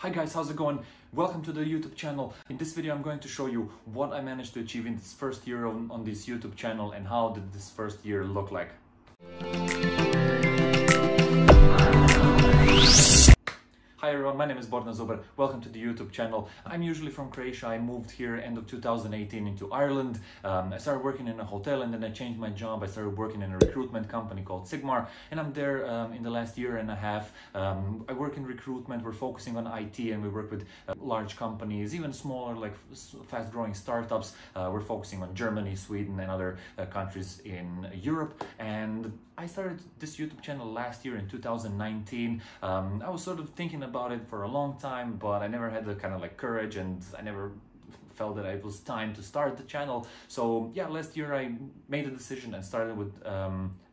Hi guys, how's it going? Welcome to the YouTube channel. In this video I'm going to show you what I managed to achieve in this first year on this YouTube channel and how did this first year look like. Hi everyone, my name is Borna and Zuber. Welcome to the YouTube channel. I'm usually from Croatia. I moved here end of 2018 into Ireland. I started working in a hotel and then I changed my job. I started working in a recruitment company called Zuber, and I'm there in the last year and a half. I work in recruitment. We're focusing on IT and we work with large companies, even smaller, like fast-growing startups. We're focusing on Germany, Sweden and other countries in Europe. And I started this YouTube channel last year in 2019. I was sort of thinking about it for a long time, but I never had the kind of like courage, and I never felt that it was time to start the channel. So yeah, last year I made a decision and started with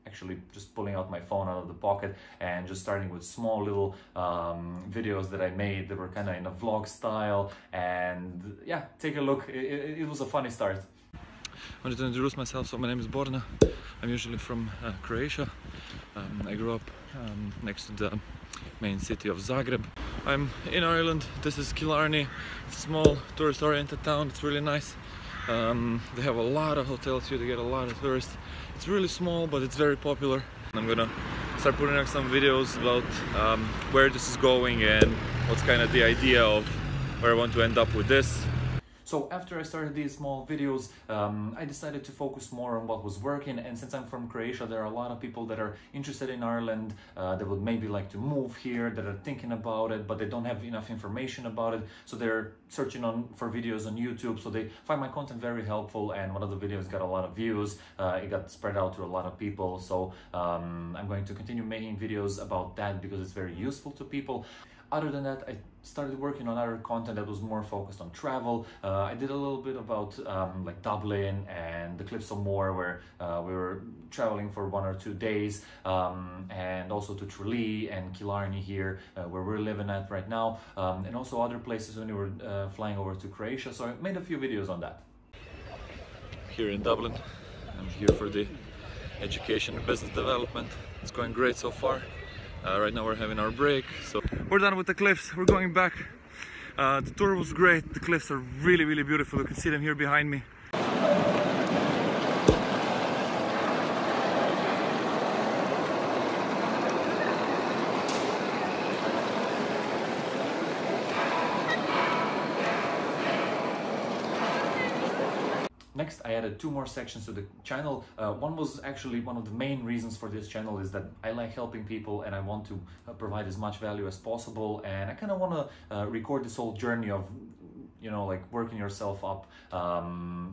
actually just pulling out my phone out of the pocket and just starting with small little videos that I made that were kind of in a vlog style. And yeah, take a look. It was a funny start. I wanted to introduce myself. So my name is Borna. I'm usually from Croatia. I grew up next to the main city of Zagreb. I'm in Ireland. This is Killarney. It's a small tourist-oriented town. It's really nice. They have a lot of hotels here. They get a lot of tourists. It's really small, but it's very popular. I'm gonna start putting out some videos about where this is going and what's kind of the idea of where I want to end up with this. So after I started these small videos, I decided to focus more on what was working. And since I'm from Croatia, there are a lot of people that are interested in Ireland, that would maybe like to move here, that are thinking about it, but they don't have enough information about it. So they're searching for videos on YouTube. So they find my content very helpful. And one of the videos got a lot of views. It got spread out to a lot of people. So I'm going to continue making videos about that because it's very useful to people. Other than that, I started working on other content that was more focused on travel. I did a little bit about like Dublin and the Cliffs of Moher, where we were traveling for 1 or 2 days, and also to Tralee and Killarney here, where we're living at right now, and also other places when we were flying over to Croatia. So I made a few videos on that. Here in Dublin, I'm here for the education and business development. It's going great so far. Right now we're having our break, so we're done with the cliffs. We're going back. The tour was great. The cliffs are really, really beautiful. You can see them here behind me. Next, I added 2 more sections to the channel. One was actually one of the main reasons for this channel is that I like helping people and I want to provide as much value as possible. And I kind of want to record this whole journey of, you know, like working yourself up,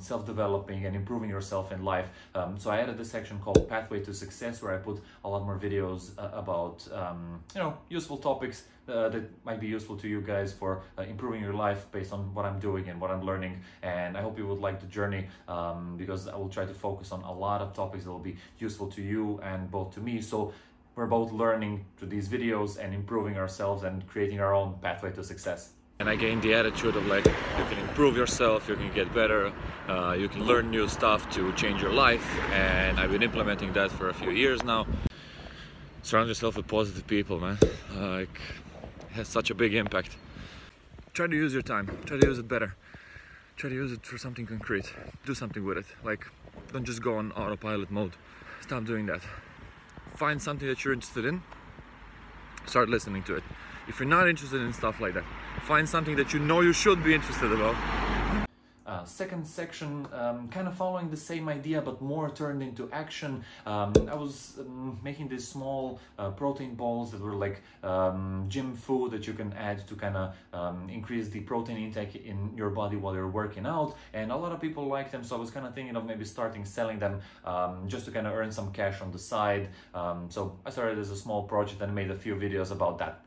self-developing and improving yourself in life. So I added this section called Pathway to Success, where I put a lot more videos about, you know, useful topics that might be useful to you guys for improving your life based on what I'm doing and what I'm learning. And I hope you would like the journey, because I will try to focus on a lot of topics that will be useful to you and both to me. So we're both learning through these videos and improving ourselves and creating our own pathway to success. And I gained the attitude of like, you can improve yourself, you can get better, you can learn new stuff to change your life. And I've been implementing that for a few years now. Surround yourself with positive people, man. Like, it has such a big impact. Try to use your time, try to use it better. Try to use it for something concrete. Do something with it. Like, don't just go on autopilot mode. Stop doing that. Find something that you're interested in. Start listening to it. If you're not interested in stuff like that, find something that you know you should be interested about. Second section, kind of following the same idea, but more turned into action. I was making these small protein balls that were like gym food that you can add to kind of increase the protein intake in your body while you're working out. And a lot of people like them, so I was kind of thinking of maybe starting selling them just to kind of earn some cash on the side. So I started as a small project and made a few videos about that.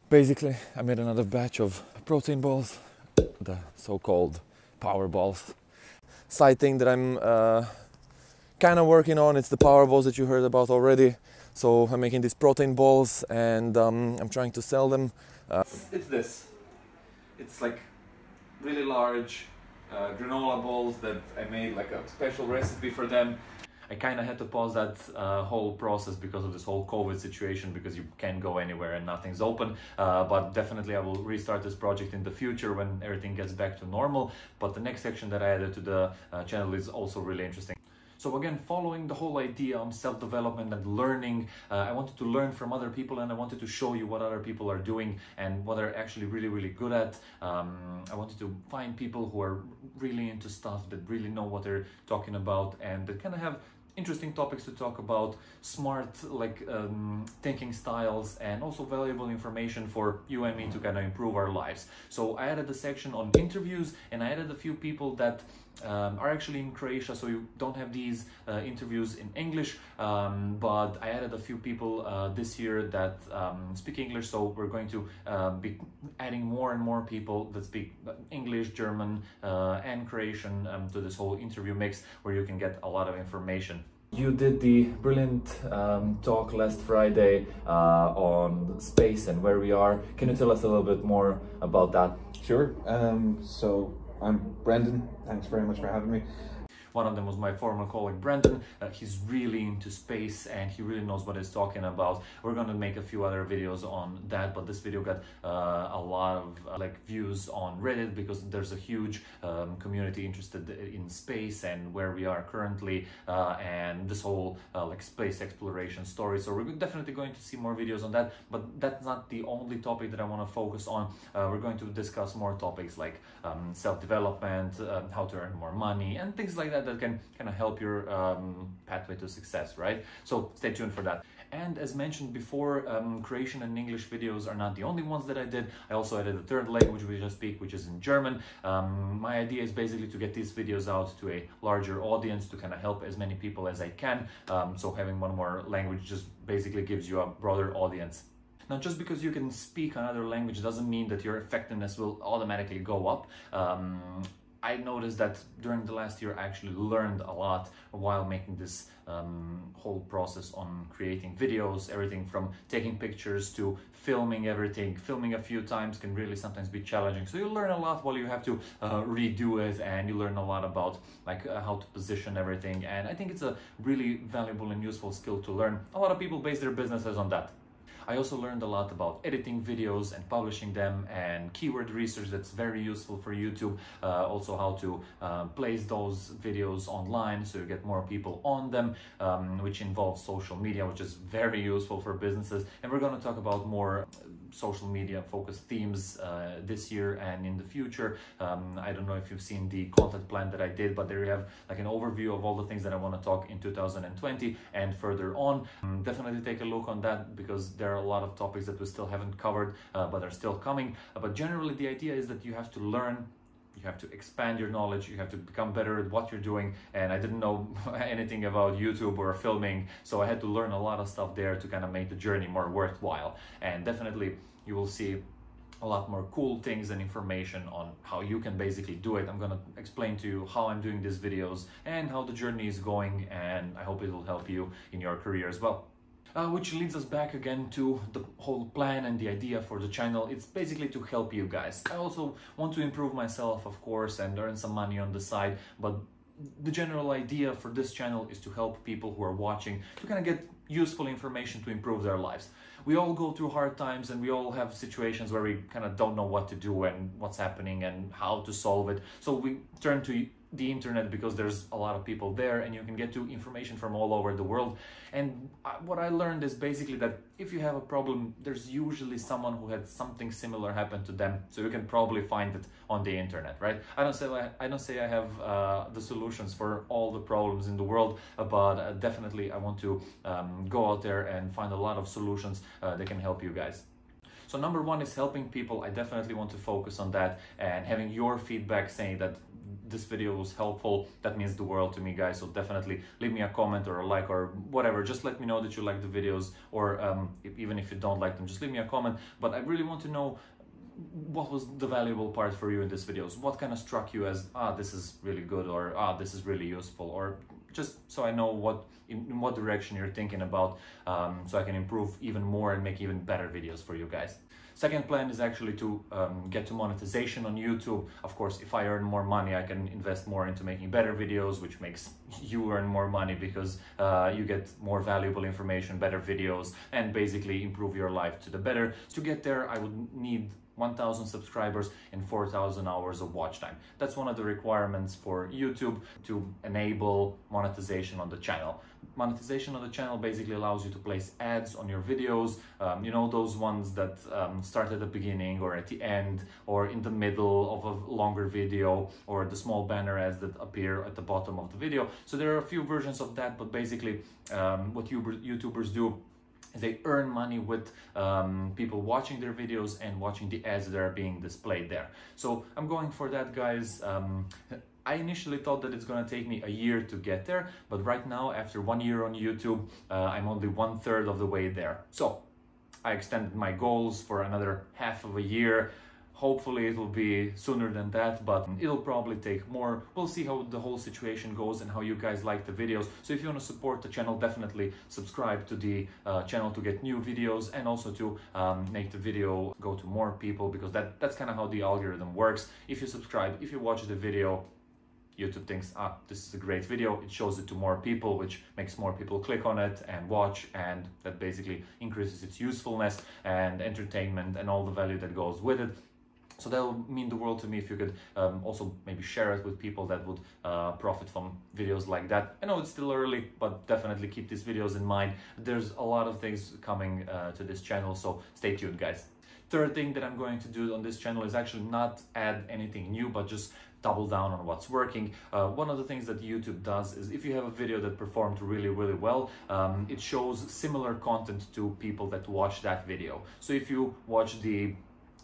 Basically, I made another batch of protein balls, the so-called POWERBALLS. Side thing that I'm kind of working on, it's the POWERBALLS that you heard about already. So I'm making these protein balls and I'm trying to sell them. It's this. It's like really large granola balls that I made like a special recipe for them. I kind of had to pause that whole process because of this whole COVID situation, because you can't go anywhere and nothing's open. But definitely I will restart this project in the future when everything gets back to normal. But the next section that I added to the channel is also really interesting. So again, following the whole idea on self-development and learning, I wanted to learn from other people, and I wanted to show you what other people are doing and what they're actually really, really good at. I wanted to find people who are really into stuff, that really know what they're talking about, and that kind of have interesting topics to talk about, smart thinking styles, and also valuable information for you and me to kind of improve our lives. So I added a section on interviews, and I added a few people that are actually in Croatia, so you don't have these interviews in English, but I added a few people this year that speak English, so we're going to be adding more and more people that speak English, German, and Croatian to this whole interview mix, where you can get a lot of information. You did the brilliant talk last Friday on space and where we are. Can you tell us a little bit more about that? Sure. So I'm Brendan. Thanks very much for having me. One of them was my former colleague Brendan. He's really into space and he really knows what he's talking about. We're going to make a few other videos on that, but this video got a lot of views on Reddit, because there's a huge community interested in space and where we are currently, and this whole space exploration story. So we're definitely going to see more videos on that, but that's not the only topic that I want to focus on. We're going to discuss more topics like self-development, how to earn more money, and things like that can kind of help your pathway to success, right? So stay tuned for that. And as mentioned before, Croatian and English videos are not the only ones that I did. I also added a third language which I speak, which is in German. My idea is basically to get these videos out to a larger audience, to kind of help as many people as I can. So having one more language just basically gives you a broader audience. Now, just because you can speak another language doesn't mean that your effectiveness will automatically go up. I noticed that during the last year I actually learned a lot while making this whole process on creating videos. Everything from taking pictures to filming everything. Filming a few times can really sometimes be challenging, so you learn a lot while you have to redo it, and you learn a lot about how to position everything, and I think it's a really valuable and useful skill to learn. A lot of people base their businesses on that. I also learned a lot about editing videos and publishing them, and keyword research that's very useful for YouTube. Also how to place those videos online so you get more people on them, which involves social media, which is very useful for businesses. And we're going to talk about more social media focused themes this year and in the future. I don't know if you've seen the content plan that I did, but there you have an overview of all the things that I want to talk in 2020 and further on. Definitely take a look on that, because there are a lot of topics that we still haven't covered, but are still coming. But generally the idea is that you have to learn, you have to expand your knowledge, you have to become better at what you're doing. And I didn't know anything about YouTube or filming, so I had to learn a lot of stuff there to kind of make the journey more worthwhile. And definitely you will see a lot more cool things and information on how you can basically do it. I'm gonna explain to you how I'm doing these videos and how the journey is going, and I hope it will help you in your career as well. Which leads us back again to the whole plan and the idea for the channel. It's basically to help you guys. I also want to improve myself, of course, and earn some money on the side, but the general idea for this channel is to help people who are watching to kind of get useful information to improve their lives. We all go through hard times, and we all have situations where we kind of don't know what to do and what's happening and how to solve it. So we turn to the internet, because there's a lot of people there and you can get to information from all over the world. And what I learned is basically that if you have a problem, there's usually someone who had something similar happen to them, so you can probably find it on the internet, right? I don't say I have the solutions for all the problems in the world, but definitely I want to go out there and find a lot of solutions that can help you guys. So number one is helping people. I definitely want to focus on that, and having your feedback saying that this video was helpful, that means the world to me, guys. So definitely leave me a comment or a like or whatever. Just let me know that you like the videos, or even if you don't like them, just leave me a comment. But I really want to know what was the valuable part for you in this videos. What kind of struck you as, this is really good, or this is really useful, or just so I know in what direction you're thinking about, so I can improve even more and make even better videos for you guys. Second plan is actually to get to monetization on YouTube. Of course, if I earn more money, I can invest more into making better videos, which makes you earn more money because you get more valuable information, better videos, and basically improve your life to the better. To get there, I would need 1,000 subscribers and 4,000 hours of watch time. That's one of the requirements for YouTube to enable monetization on the channel. Monetization on the channel basically allows you to place ads on your videos, you know, those ones that start at the beginning or at the end or in the middle of a longer video, or the small banner ads that appear at the bottom of the video. So there are a few versions of that, but basically what YouTubers do, they earn money with people watching their videos and watching the ads that are being displayed there. So I'm going for that, guys. I initially thought that it's gonna take me a year to get there, but right now, after 1 year on YouTube, I'm only 1/3 of the way there. So I extended my goals for another half of a year. Hopefully it will be sooner than that, but it'll probably take more. We'll see how the whole situation goes and how you guys like the videos. So if you want to support the channel, definitely subscribe to the channel to get new videos, and also to make the video go to more people, because that's kind of how the algorithm works. If you subscribe, if you watch the video, YouTube thinks, this is a great video, it shows it to more people, which makes more people click on it and watch, and that basically increases its usefulness and entertainment and all the value that goes with it. So that would mean the world to me if you could also maybe share it with people that would profit from videos like that. I know it's still early, but definitely keep these videos in mind. There's a lot of things coming to this channel, so stay tuned, guys. Third thing that I'm going to do on this channel is actually not add anything new, but just double down on what's working. One of the things that YouTube does is if you have a video that performed really well, it shows similar content to people that watch that video. So if you watch the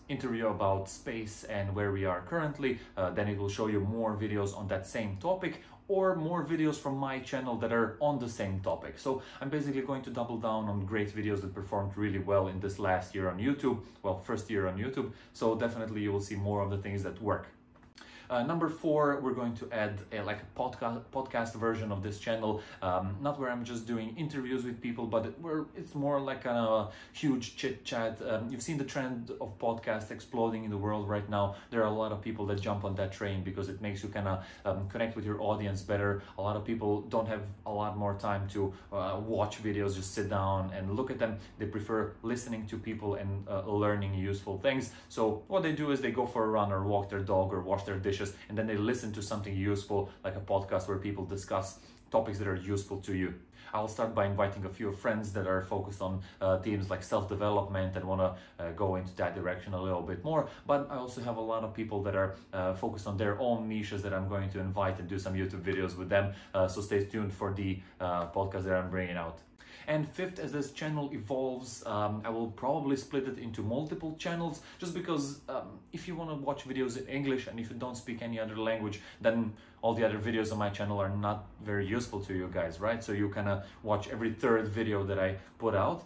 interview about space and where we are currently, then it will show you more videos on that same topic, or more videos from my channel that are on the same topic. So I'm basically going to double down on great videos that performed really well in this last year on YouTube, well, first year on YouTube. So definitely you will see more of the things that work. Number 4, we're going to add like a podcast version of this channel, not where I'm just doing interviews with people, but it's more like a huge chit chat. You've seen the trend of podcasts exploding in the world right now. There are a lot of people that jump on that train because it makes you kind of connect with your audience better. A lot of people don't have a lot more time to watch videos, just sit down and look at them. They prefer listening to people and learning useful things. So what they do is they go for a run or walk their dog or wash their dishes, and then they listen to something useful like a podcast where people discuss topics that are useful to you. I'll start by inviting a few friends that are focused on themes like self-development and want to go into that direction a little bit more. But I also have a lot of people that are focused on their own niches that I'm going to invite and do some YouTube videos with them. So stay tuned for the podcast that I'm bringing out. And fifth, as this channel evolves, I will probably split it into multiple channels, just because if you want to watch videos in English and if you don't speak any other language, then all the other videos on my channel are not very useful to you guys, right? So you kind of watch every third video that I put out.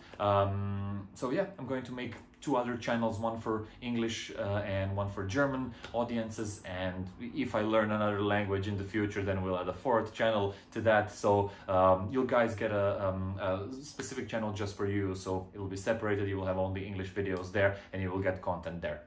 So yeah, I'm going to make 2 other channels, one for English and one for German audiences, and if I learn another language in the future, then we'll add a 4th channel to that. So you guys get a specific channel just for you, so it will be separated. You will have only English videos there and you will get content there.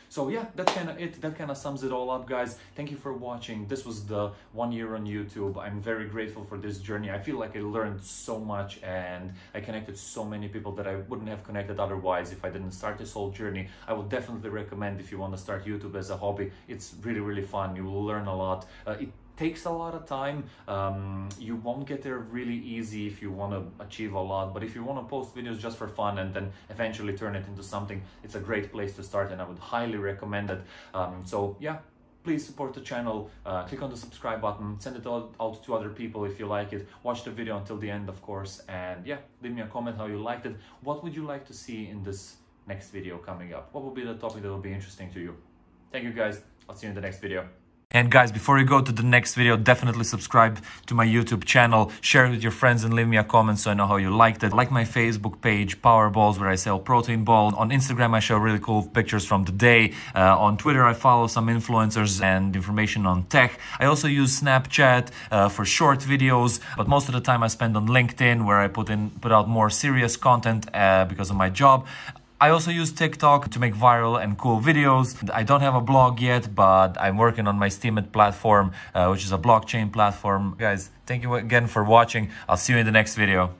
So yeah, that's kind of it. That kind of sums it all up, guys. Thank you for watching. This was the 1 year on YouTube. I'm very grateful for this journey. I feel like I learned so much and I connected so many people that I wouldn't have connected otherwise if I didn't start this whole journey. I would definitely recommend if you want to start YouTube as a hobby. It's really fun. You will learn a lot. It takes a lot of time. You won't get there really easy if you want to achieve a lot, but if you want to post videos just for fun and then eventually turn it into something, it's a great place to start, and I would highly recommend it. So yeah, please support the channel, click on the subscribe button, send it out to other people if you like it, watch the video until the end, of course, and yeah, leave me a comment how you liked it. What would you like to see in this next video coming up? What will be the topic that will be interesting to you? Thank you, guys. I'll see you in the next video. And guys, before you go to the next video, definitely subscribe to my YouTube channel, share it with your friends, and leave me a comment so I know how you liked it. Like my Facebook page, POWERBALLS, where I sell protein balls. On Instagram, I show really cool pictures from the day. On Twitter, I follow some influencers and information on tech. I also use Snapchat for short videos, but most of the time I spend on LinkedIn, where I put out more serious content because of my job. I also use TikTok to make viral and cool videos. I don't have a blog yet, but I'm working on my Steemit platform, which is a blockchain platform. Guys, thank you again for watching. I'll see you in the next video.